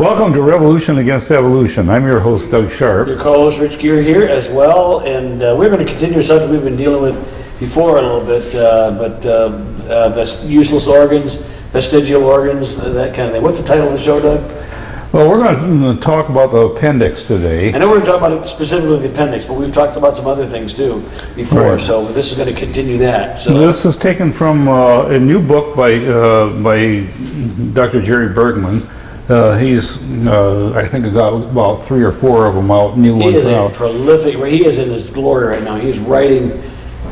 Welcome to Revolution Against Evolution. I'm your host, Doug Sharp. Your co-host, Rich Gear, here as well, and we're going to continue a subject we've been dealing with before a little bit, useless organs, vestigial organs, that kind of thing. What's the title of the show, Doug? Well, we're going to talk about the appendix today. I know we're going to talk about specifically the appendix, but we've talked about some other things too before, so this is going to continue that. So this is taken from a new book by Dr. Jerry Bergman. He's, I think, got about 3 or 4 of them out, new ones out. He is prolific. He is in his glory right now. He's writing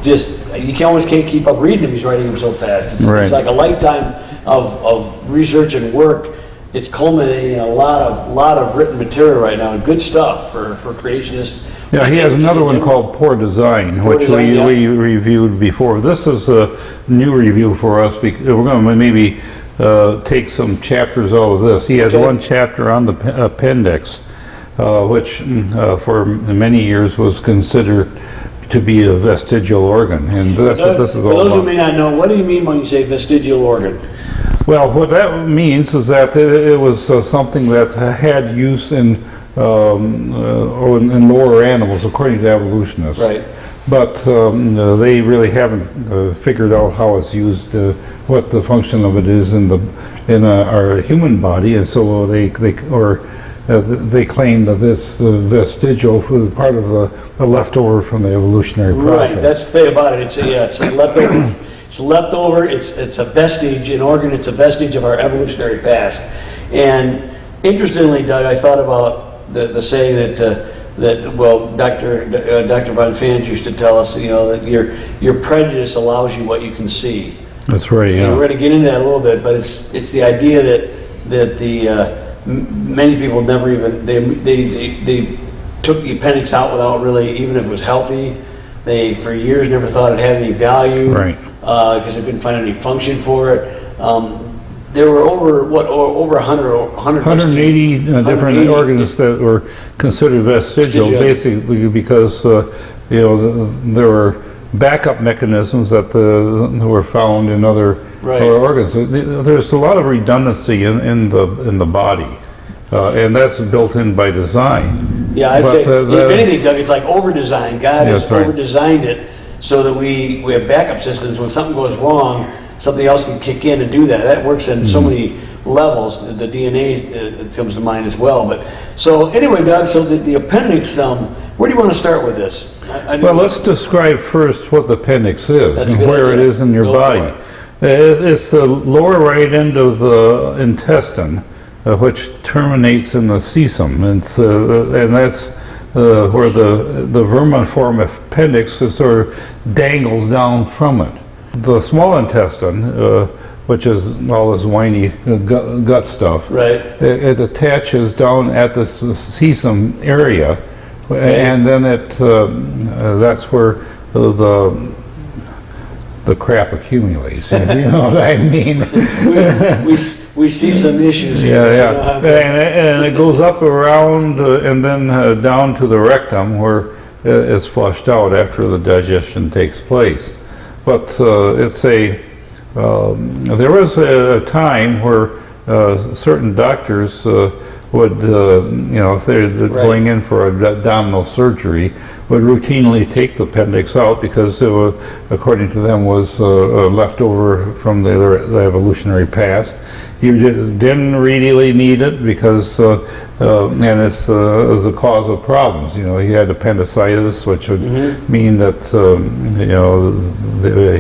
you almost can't keep up reading him. He's writing them so fast. It's like a lifetime of research and work. It's culminating in a lot of written material right now, and good stuff for creationists. Yeah, he has another one called Poor Design, which we reviewed before. This is a new review for us. We're going to maybe take some chapters out of this. He has one chapter on the appendix, which for many years was considered to be a vestigial organ, and that's what this is all about. For those who may not know, what do you mean when you say vestigial organ? Well, what that means is that it was something that had use in lower animals, according to evolutionists. Right. But they really haven't figured out how it's used, what the function of it is in our human body, and so they claim that it's vestigial, part of the leftover from the evolutionary process. Right. That's the thing about it. It's a leftover. It's leftover. It's a vestige, an organ. It's a vestige of our evolutionary past. And interestingly, Doug, I thought about the saying that Dr. Von Fans used to tell us, that your prejudice allows you what you can see. That's right. Yeah. And we're going to get into that a little bit, but it's the idea that many people never even they took the appendix out without really, even if it was healthy. They for years never thought it had any value, right? Because they couldn't find any function for it. There were over 180 different organs that were considered vestigial, basically because there were backup mechanisms that were found in other organs. There's a lot of redundancy in the body, and that's built in by design. Yeah, I'd say if anything, Doug, it's like over-designed. God has over-designed it so that we have backup systems. When something goes wrong, something else can kick in and do that. That works in so many levels. The DNA comes to mind as well. But so anyway, Doug, so the appendix. Where do you want to start with this? Well, let's describe first what the appendix is and where it is in your body. It's the lower right end of the intestine, which terminates in the cecum, and that's where the vermiform appendix sort of dangles down from it. The small intestine, which is all this whiny gut stuff, it attaches down at the cecum area, and then that's where the crap accumulates. You know what I mean? we see some issues here. Yeah. And it goes up around and then down to the rectum, where it's flushed out after the digestion takes place. But there was a time where certain doctors would, if they're going in for abdominal surgery, would routinely take the appendix out because it was, according to them, was left over from the evolutionary past. You didn't really need it because, and it's a cause of problems. He had appendicitis, which would mean that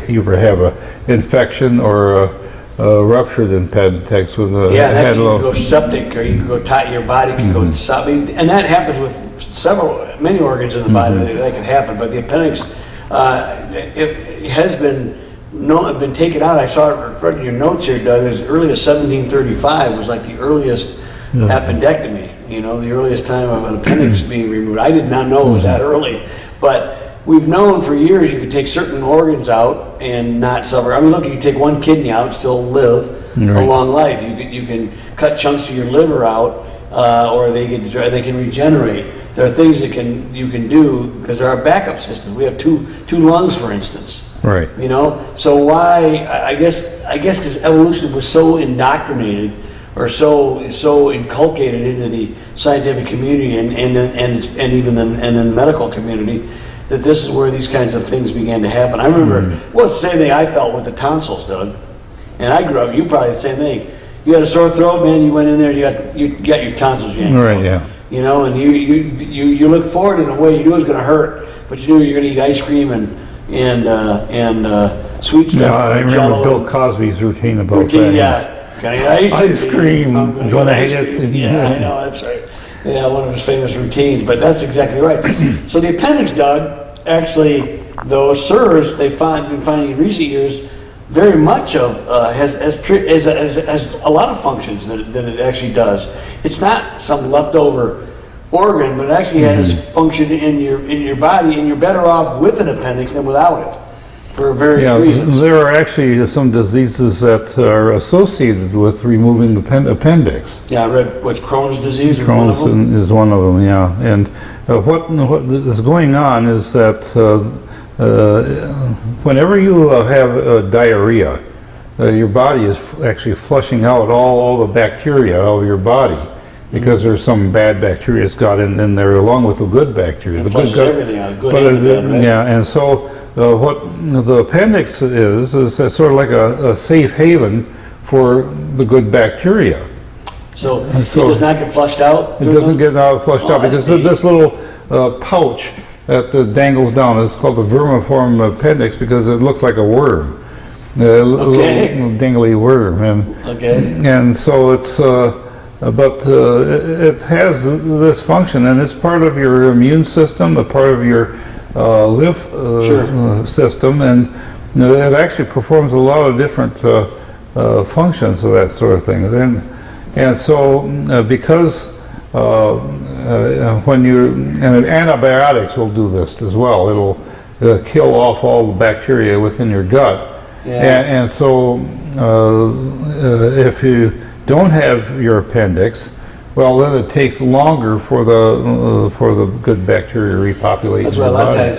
you either have an infection or a ruptured appendix with a you can go septic, or you can go tight. Your body can go septic, and that happens with many organs in the body. That can happen, but the appendix it has been taken out. I saw it read in your notes here, Doug. As early as 1735 was like the earliest appendectomy. The earliest time of an appendix being removed. I did not know it was that early, but we've known for years you could take certain organs out and not suffer. I mean, look, you can take one kidney out and still live a long life. You can cut chunks of your liver out, or they can regenerate. There are things that you can do because there are backup systems. We have two lungs, for instance. Right. So why? I guess because evolution was so indoctrinated or so inculcated into the scientific community and even in the medical community that this is where these kinds of things began to happen. I remember, well, it's the same thing I felt with the tonsils, Doug. And I grew up, you probably the same thing. You had a sore throat, man, you went in there, you got your tonsils yanked. Right, yeah. You know, and you look forward in a way you knew it was going to hurt, but you knew you were going to eat ice cream and sweet stuff. Yeah, I remember Bill Cosby's routine about that. Yeah. Can I get ice cream. You want ice cream? Yeah, I know, that's right. Yeah, one of his famous routines, but that's exactly right. So the appendix, Doug, actually, though SIRS, they've been finding in recent years, very much of has a lot of functions that it actually does. It's not some leftover organ, but it actually has function in your body, and you're better off with an appendix than without it, for various reasons. There are actually some diseases that are associated with removing the appendix. Yeah, I read what's Crohn's disease. Crohn's is one of them, yeah. And what is going on is that whenever you have diarrhea, your body is actually flushing out all the bacteria out of your body, because there's some bad bacteria that's got in there along with the good bacteria. It flushes everything out, good and bad, right? Yeah, and so what the appendix is sort of like a safe haven for the good bacteria. So it does not get flushed out? It doesn't get flushed out because this little pouch that dangles down is called the vermiform appendix because it looks like a worm. A little dingly worm. And so it's, it has this function, and it's part of your immune system, a part of your lymph system, and it actually performs a lot of different functions of that sort of thing. And so because when and antibiotics will do this as well, it'll kill off all the bacteria within your gut. And so if you don't have your appendix, well, then it takes longer for the good bacteria to repopulate. That's why a lot of times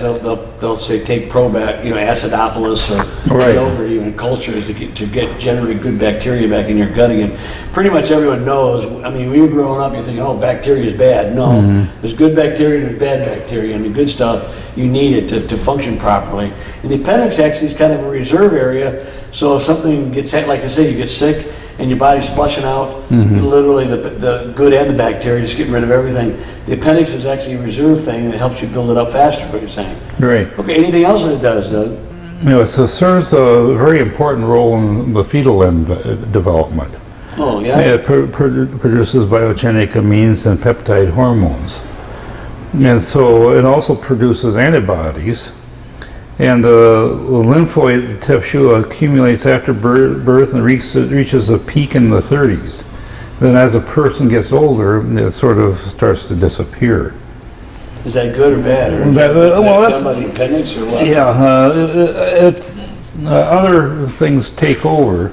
they'll say take acidophilus or over even cultures to generate good bacteria back in your gut again. Pretty much everyone knows. I mean, when you're growing up, you're thinking, oh, bacteria is bad. No, there's good bacteria and there's bad bacteria, and the good stuff you need it to function properly. And the appendix actually is kind of a reserve area. So if something gets, like I say, you get sick, and your body's flushing out literally the good and the bacteria, just getting rid of everything. The appendix is actually a reserve thing that helps you build it up faster, what you're saying. Right. Okay, anything else that it does, Doug? It serves a very important role in the fetal development. Oh, yeah? It produces biogenic amines and peptide hormones. And so it also produces antibodies. And the lymphoid tissue accumulates after birth and reaches a peak in the 30s. Then as a person gets older, it sort of starts to disappear. Is that good or bad? Or that's the appendix or what? Yeah, other things take over.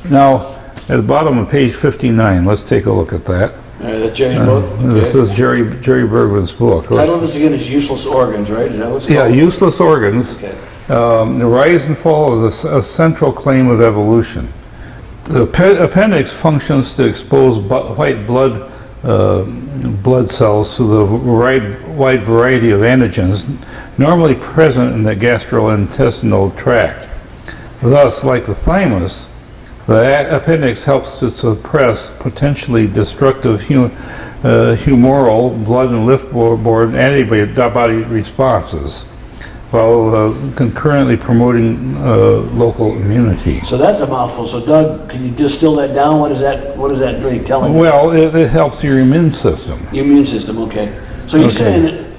Now, at the bottom of page 59, let's take a look at that. All right, that's Jerry's book? This is Jerry Bergman's book. The title of this again is Useless Organs, right? Is that what it's called? Yeah, Useless Organs. Okay. The rise and fall is a central claim of evolution. The appendix functions to expose white blood cells to the wide variety of antigens normally present in the gastrointestinal tract. Thus, like the thymus, the appendix helps to suppress potentially destructive humoral, blood and lymph-borne antibody responses, while concurrently promoting local immunity. So that's a mouthful. So Doug, can you distill that down? What is that really telling us? Well, it helps your immune system. Your immune system, okay. So you're saying that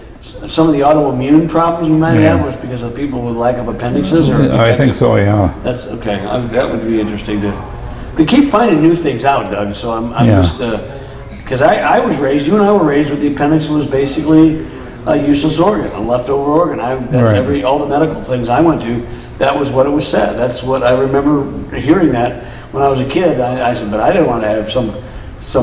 some of the autoimmune problems we might have was because of people with lack of appendixes? Or I think so, yeah. That's okay. That would be interesting to keep finding new things out, Doug. So I'm just, because I was raised, you and I were raised with the appendix was basically a useless organ, a leftover organ. All the medical things I went to, that was what it was said. That's what I remember hearing that when I was a kid. I said, but I didn't want to have some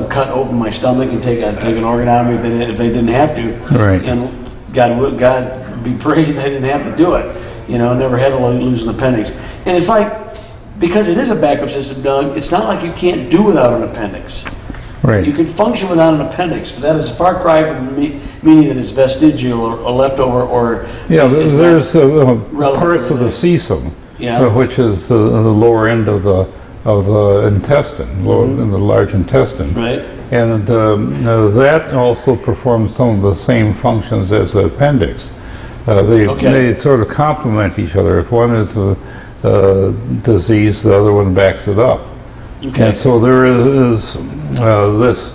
cut open my stomach and take an organ out of me if they didn't have to. Right. And God be praised, I didn't have to do it. Never had to lose an appendix. And it's like because it is a backup system, Doug, it's not like you can't do without an appendix. Right. You can function without an appendix, but that is a far cry from meaning that it's vestigial or leftover or... Yeah, there's relevant parts to of the the- cecum, Yeah. which is the lower end of the intestine, in the large intestine. Right. And that also performs some of the same functions as the appendix. They sort of complement each other. If one is a disease, the other one backs it up. Okay. And so there is this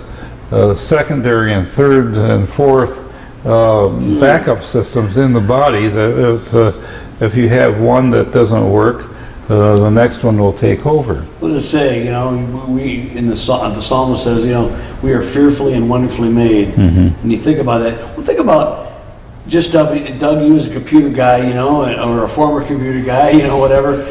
secondary and third and fourth backup systems in the body that if you have one that doesn't work, the next one will take over. What does it say? You know, we in the psalmist says, you know, we are fearfully and wonderfully made. And you think about that. Well, think about just stuff. Doug, you as a computer guy, you know, or a former computer guy, you know, whatever.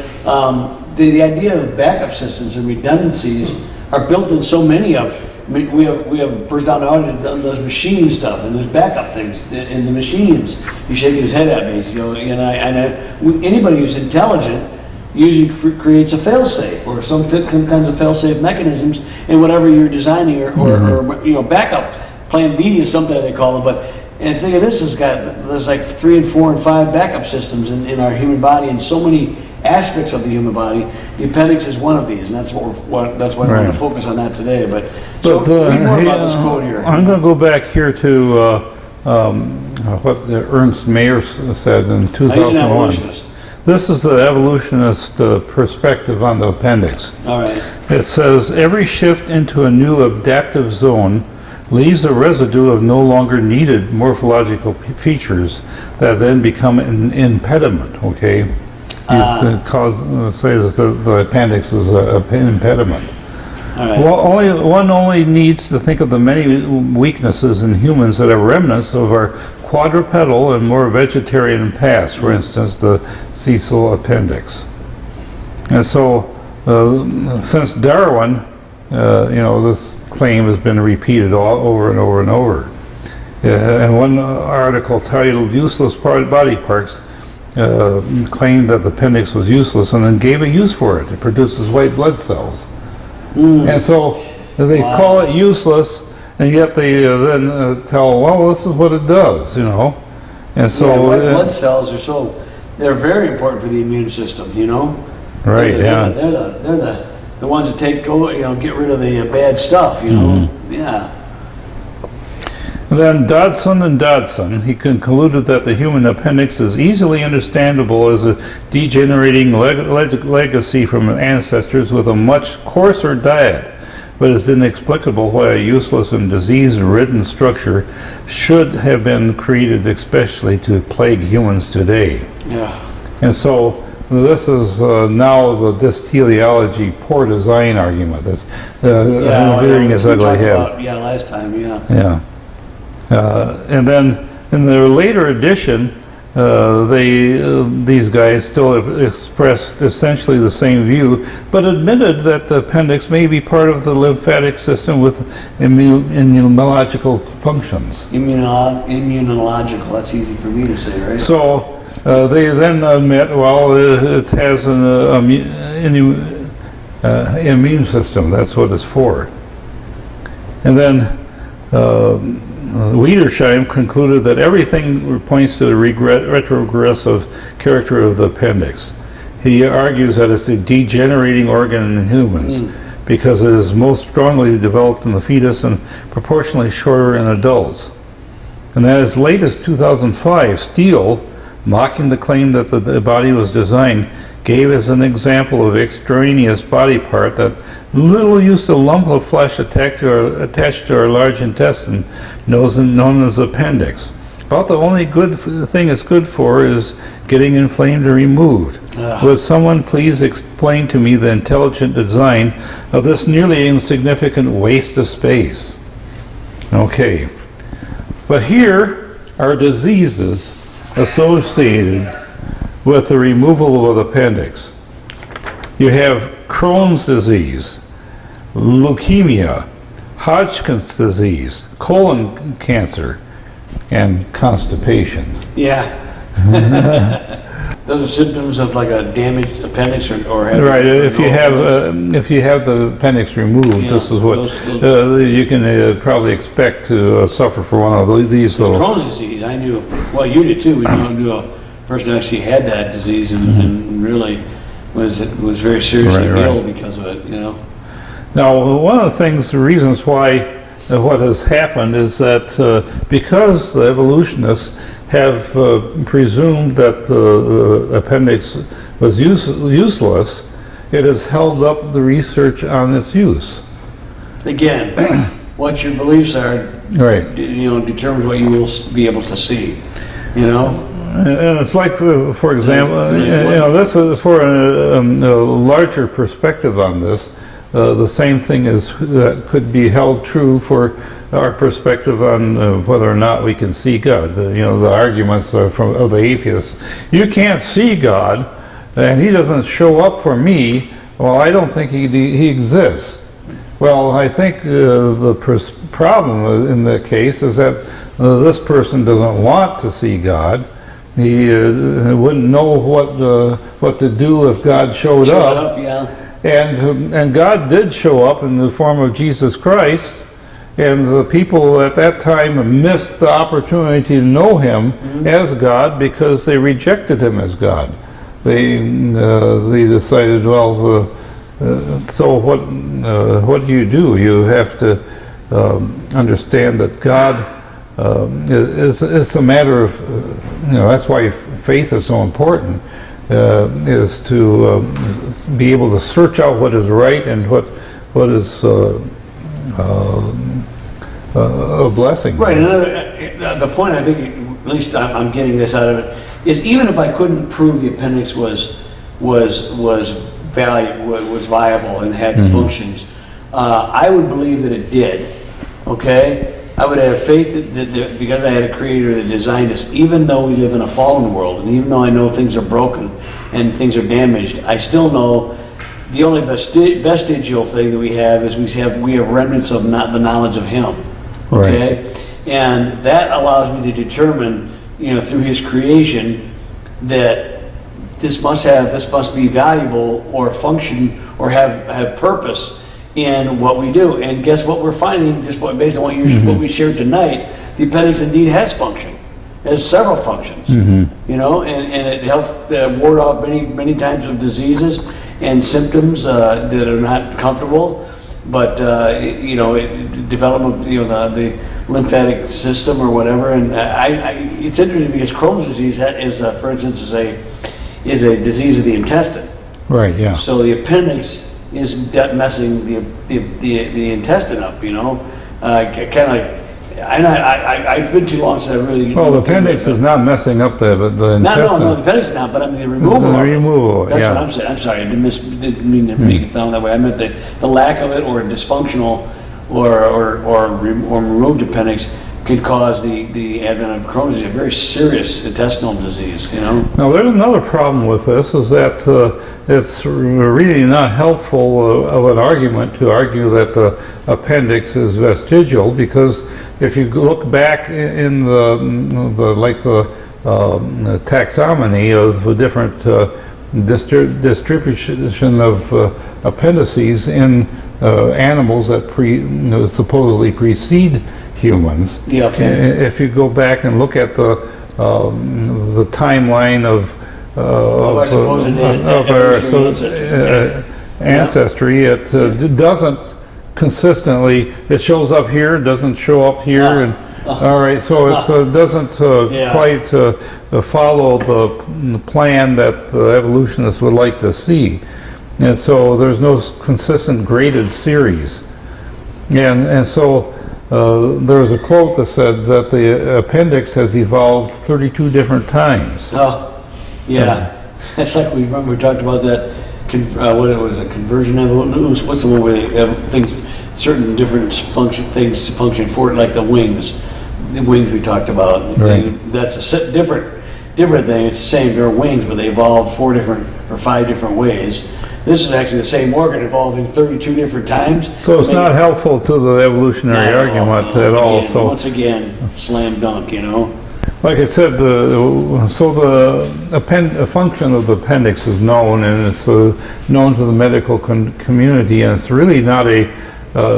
The idea of backup systems and redundancies are built in so many of. We have a person down the audience that does machine stuff, and there's backup things in the machines. He's shaking his head at me, you know, anybody who's intelligent usually creates a fail-safe or some kinds of fail-safe mechanisms in whatever you're designing or you know, backup. Plan B is something they call it, but and think of this, there's like 3 and 4 and 5 backup systems in our human body, and so many aspects of the human body. The appendix is one of these, and that's that's why I want to focus on that today. But read more about this quote here. I'm going to go back here to what Ernst Mayr said in 2001. This is the evolutionist perspective on the appendix. All right. It says, every shift into a new adaptive zone leaves a residue of no longer needed morphological features that then become an impediment, okay? You say that the appendix is an impediment. All right. Well, one only needs to think of the many weaknesses in humans that are remnants of our quadrupedal and more vegetarian past, for instance, the sessile appendix. And so, since Darwin, you know, this claim has been repeated over and over and over. And one article titled "Useless Body Parts" claimed that the appendix was useless and then gave a use for it. It produces white blood cells. And so they call it useless, and yet they then tell, well, this is what it does, you know. And so white blood cells they're very important for the immune system, you know. Right. They're the ones that get rid of the bad stuff, you know. Yeah. And then Dodson, he concluded that the human appendix is easily understandable as a degenerating legacy from ancestors with a much coarser diet, but it's inexplicable why a useless and disease-ridden structure should have been created especially to plague humans today. Yeah. And so this is now the dysteleology poor design argument that's rearing its ugly head. Last time, Yeah. And then in the later edition, these guys still expressed essentially the same view, but admitted that the appendix may be part of the lymphatic system with immunological functions. Immunological, that's easy for me to say, right? So they then admit, well, it has an immune system, that's what it's for. And then Wiedersheim concluded that everything points to the retrogressive character of the appendix. He argues that it's a degenerating organ in humans because it is most strongly developed in the fetus and proportionally shorter in adults. And as late as 2005, Steele, mocking the claim that the body was designed, gave as an example of extraneous body part that little used a lump of flesh attached to our large intestine, known as appendix. About the only good thing it's good for is getting inflamed or removed. Would someone please explain to me the intelligent design of this nearly insignificant waste of space? Okay, but here are diseases associated with the removal of the appendix. You have Crohn's disease, leukemia, Hodgkin's disease, colon cancer, and constipation. Yeah. those are symptoms of like a damaged appendix or having, Right, or if you have the appendix removed, Yeah, this is what those- you can probably expect to suffer from one of these little. Crohn's disease, I knew, well, you did too. We knew a person who actually had that disease and really was very seriously Right, ill right. because of it, Now, one of the things, the reasons why what has happened is that because the evolutionists have presumed that the appendix was useless, it has held up the research on its use. Again, what your beliefs are, Right. determines what you will be able to see, And it's like, for example, this is for a larger perspective on this. The same thing is that could be held true for our perspective on whether or not we can see God. The arguments are of the atheists. You can't see God, and He doesn't show up for me. Well, I don't think He exists. Well, I think the problem in that case is that this person doesn't want to see God. He wouldn't know what to do if God showed up. Yeah. And God did show up in the form of Jesus Christ, and the people at that time missed the opportunity to know Him as God because they rejected Him as God. They decided, well, so what do? You have to understand that God is a matter of, that's why faith is so important. Is to be able to search out what is right and what is a blessing. Right. The point I think, at least I'm getting this out of it, is even if I couldn't prove the appendix was viable and had functions, I would believe that it did. Okay. I would have faith that because I had a creator that designed us, even though we live in a fallen world, and even though I know things are broken and things are damaged, I still know the only vestigial thing that we have is we have remnants of not the knowledge of Him. Okay, Right. And that allows me to determine, through His creation, that this must be valuable or function or have purpose in what we do. And guess what we're finding, just based on what we shared tonight, the appendix indeed has function. It has several functions, and it helps ward off many types of diseases and symptoms that are not comfortable, but development, the lymphatic system or whatever. And it's interesting because Crohn's disease is, for instance, is a disease of the intestine. Right. Yeah. So the appendix is messing the intestine up, kind of like. I've been too long since I really. Well, the appendix is not messing up the intestine. No, the appendix is not, but I mean the removal. The removal. That's yeah. what I'm saying. I'm sorry, I didn't mean to make it sound that way. I meant the lack of it, or a dysfunctional, or removed appendix could cause the advent of Crohn's disease, a very serious intestinal disease. Now, there's another problem with this, is that it's really not helpful of an argument to argue that the appendix is vestigial, because if you look back in the taxonomy of the different distribution of appendices in animals that supposedly precede humans. Yeah, okay. If you go back and look at the timeline of our supposed ancestry, it doesn't consistently. It shows up here, doesn't show up here, and all right. So it doesn't quite follow the plan that the evolutionists would like to see, and so there's no consistent graded series, and so. There was a quote that said that the appendix has evolved 32 different times. Oh, yeah. It's like we talked about that. What it was, a conversion evolution. What's the one where they have certain different things function for it, like the wings. The wings we talked about. Right. That's a different thing. It's the same. They're wings, but they evolved 4 different or 5 different ways. This is actually the same organ evolving 32 different times. So it's not helpful to the evolutionary argument at all. So once again, slam dunk, Like I said, the function of the appendix is known, and it's known to the medical community, and it's really not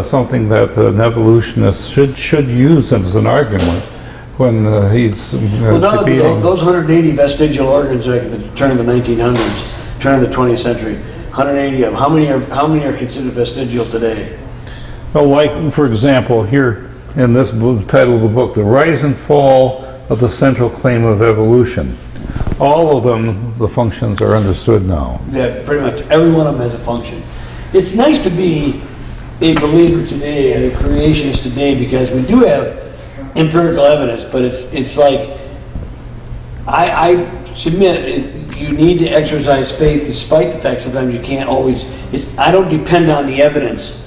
something that an evolutionist should use as an argument when he's well, debating. Those 180 vestigial organs at the turn of the 1900s, turn of the 20th century, 180 of them. How many are considered vestigial today? Well, like for example, here in this title of the book, "The Rise and Fall of the Central Claim of Evolution." All of them, the functions are understood now. Yeah, pretty much every one of them has a function. It's nice to be a believer today and a creationist today because we do have empirical evidence, but it's like I submit you need to exercise faith despite the fact sometimes you can't always. I don't depend on the evidence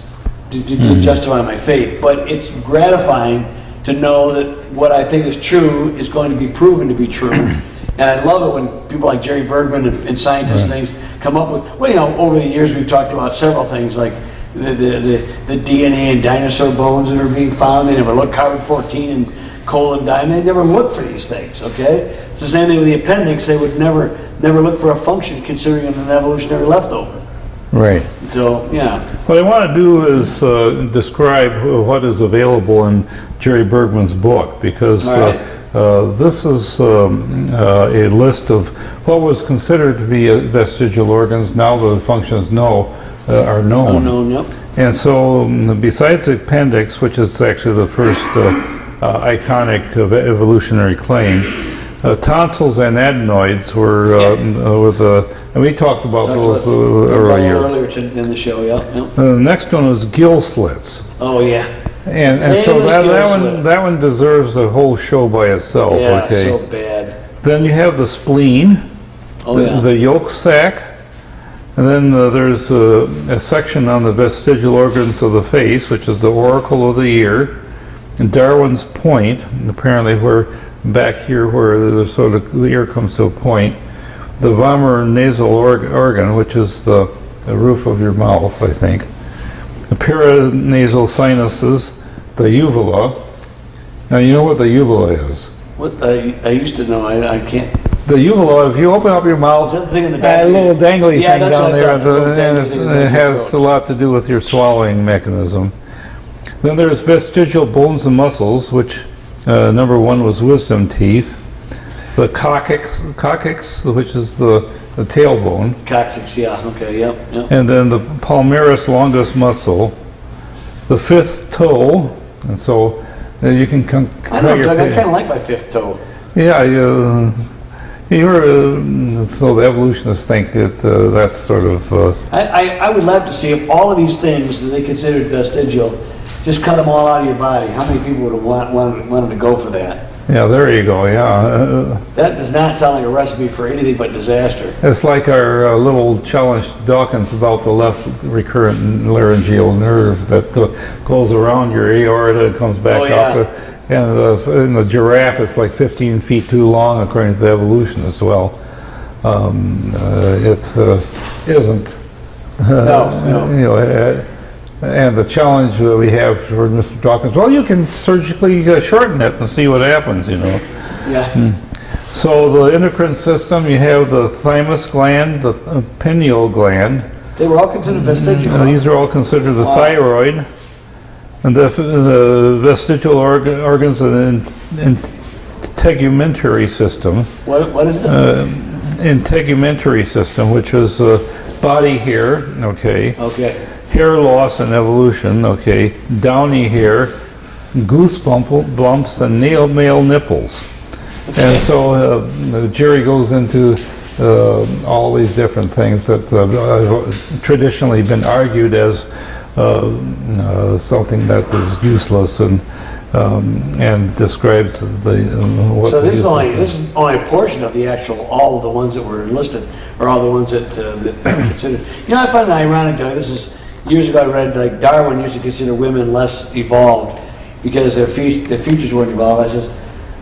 to justify my faith, but it's gratifying to know that what I think is true is going to be proven to be true. And I love it when people like Jerry Bergman and scientists and things come up with, well, you know, over the years we've talked about several things like the DNA in dinosaur bones that are being found. They never look carbon-14 and coal and diamond. They never look for these things, okay? It's the same thing with the appendix. They would never look for a function considering it an evolutionary leftover. Right. So, yeah. What I want to do is describe what is available in Jerry Bergman's book, because this is a list of what was considered to be vestigial organs. Now the functions are known. Unknown, yep. And so, besides the appendix, which is actually the first iconic evolutionary claim, tonsils and adenoids were and we talked about those earlier in the show. Yeah. The next one was gill slits. Oh yeah. And so that one deserves a whole show by itself. Yeah, okay. So bad. Then you have the spleen, the yolk sac, and then there's a section on the vestigial organs of the face, which is the auricle of the ear, and Darwin's point, apparently where back here where the ear comes to a point, the vomer nasal organ, which is the roof of your mouth, I think, the paranasal sinuses, the uvula. Now you know what the uvula is. What I used to know. I can't. The uvula, if you open up your mouth, is that the thing in the back? A little dangly thing down there, and it has a lot to do with your swallowing mechanism. Then there's vestigial bones and muscles, which number one was wisdom teeth. The coccyx, which is the tailbone. Coccyx, yeah, okay, yep. And then the palmaris longus muscle, the fifth toe, and so you can I know, Doug, I kind of like my fifth toe. Yeah, so the evolutionists think that's sort of. I would love to see if all of these things that they considered vestigial, just cut them all out of your body. How many people would have wanted to go for that? Yeah, there you go, yeah. That does not sound like a recipe for anything but disaster. It's like our little challenge to Dawkins about the left recurrent laryngeal nerve that goes around your aorta and comes back up. And in the giraffe, it's like 15 feet too long, according to the evolutionists. Well, it isn't. No. You know, and the challenge that we have for Mr. Dawkins, well, you can surgically shorten it and see what happens, you know. Yeah. So the endocrine system, you have the thymus gland, the pineal gland. They were all considered vestigial. These are all considered the thyroid. And the vestigial organs and integumentary system. What is it? Integumentary system, which is body hair, okay. Okay. Hair loss and evolution, okay. Downy hair, goose bumps, and male nipples. Okay. And so Jerry goes into all these different things that have traditionally been argued as something that is useless and describes what. So this is only a portion of the actual all of the ones that were enlisted, or all the ones that considered. You know, I find it ironic, Doug. This is years ago. I read like Darwin used to consider women less evolved because their features weren't evolved. I says,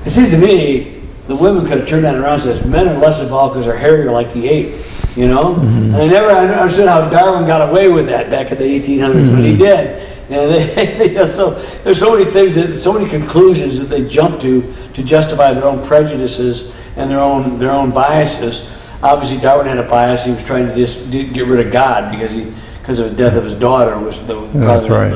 it seems to me the women could have turned that around and said men are less evolved because they're hairier like the ape. You know, and I never understood how Darwin got away with that back in the 1800s, but he did. And so there's so many things so many conclusions that they jump to justify their own prejudices and their own biases. Obviously, Darwin had a bias. He was trying to just get rid of God because of the death of his daughter was That's right.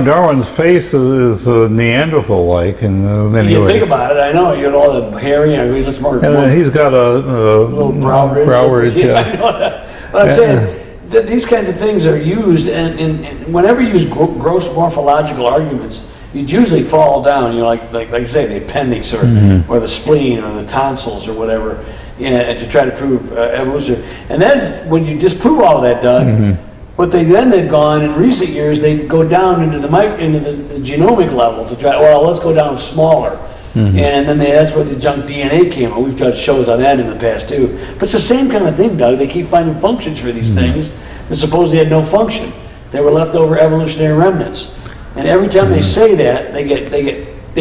Darwin's face is Neanderthal-like in many you ways. think about it, I know you got all the hairy. I mean, it's more. And he's got a little brow ridge. Yeah. I know that. But I'm saying that these kinds of things are used, and whenever you use gross morphological arguments, you'd usually fall down. Like I say, the appendix or the spleen or the tonsils or whatever, to try to prove evolution. And then when you disprove all of that, Doug, what they've gone in recent years, they go down into the genomic level to try. Well, let's go down smaller. And then that's where the junk DNA came. And we've done shows on that in the past too. But it's the same kind of thing, Doug. They keep finding functions for these things that supposedly had no function. They were leftover evolutionary remnants. And every time they say that, they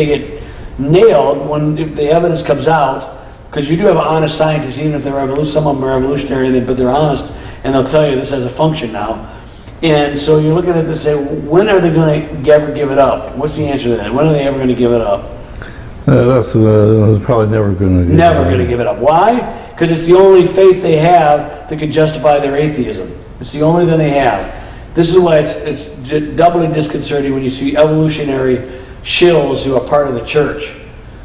get nailed when if the evidence comes out. Because you do have honest scientists, even if they're some of them are evolutionary, but they're honest, and they'll tell you this has a function now. And so you're looking at this and say, when are they going to ever give it up? What's the answer to that? When are they ever going to give it up? That's probably never going to give it up. Never going to give it up. Why? Because it's the only faith they have that can justify their atheism. It's the only thing they have. This is why it's doubly disconcerting when you see evolutionary shills who are part of the church.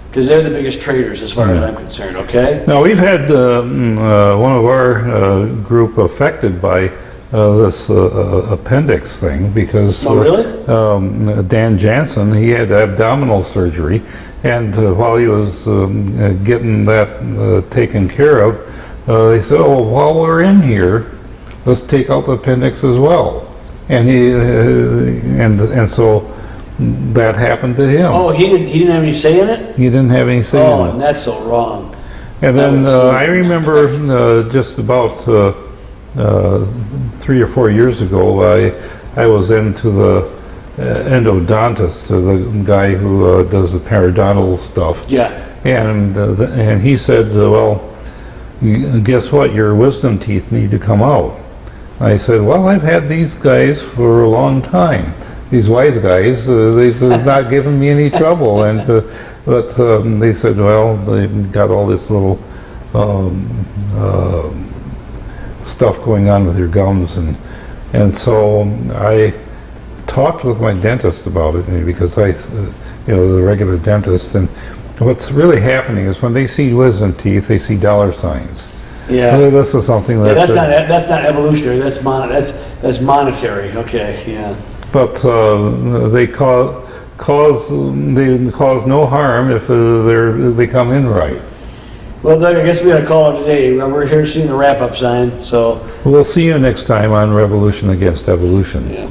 Because they're the biggest traitors as far as I'm concerned, okay? Now, we've had one of our group affected by this appendix thing because Dan Jansen, he had abdominal surgery, and while he was getting that taken care of, they said, oh, while we're in here, let's take out the appendix as well. And and so that happened to him. Oh, he didn't have any say in it? He didn't have any say in it. Oh, and that's so wrong. And then I remember just about 3 or 4 years ago, I was into the endodontist, the guy who does the periodontal stuff. Yeah. And he said, well, guess what? Your wisdom teeth need to come out. I said, well, I've had these guys for a long time. These wise guys, they've not given me any trouble. But they said, well, they've got all this little stuff going on with your gums. And so I talked with my dentist about it because the regular dentist. And what's really happening is when they see wisdom teeth, they see dollar signs. Yeah. This is something that... that's not evolutionary, that's monetary, okay, yeah. But they cause no harm if they come in right. Well, Doug, I guess we got to call it today. We're here seeing the wrap-up sign, so... We'll see you next time on Revolution Against Evolution. Yeah.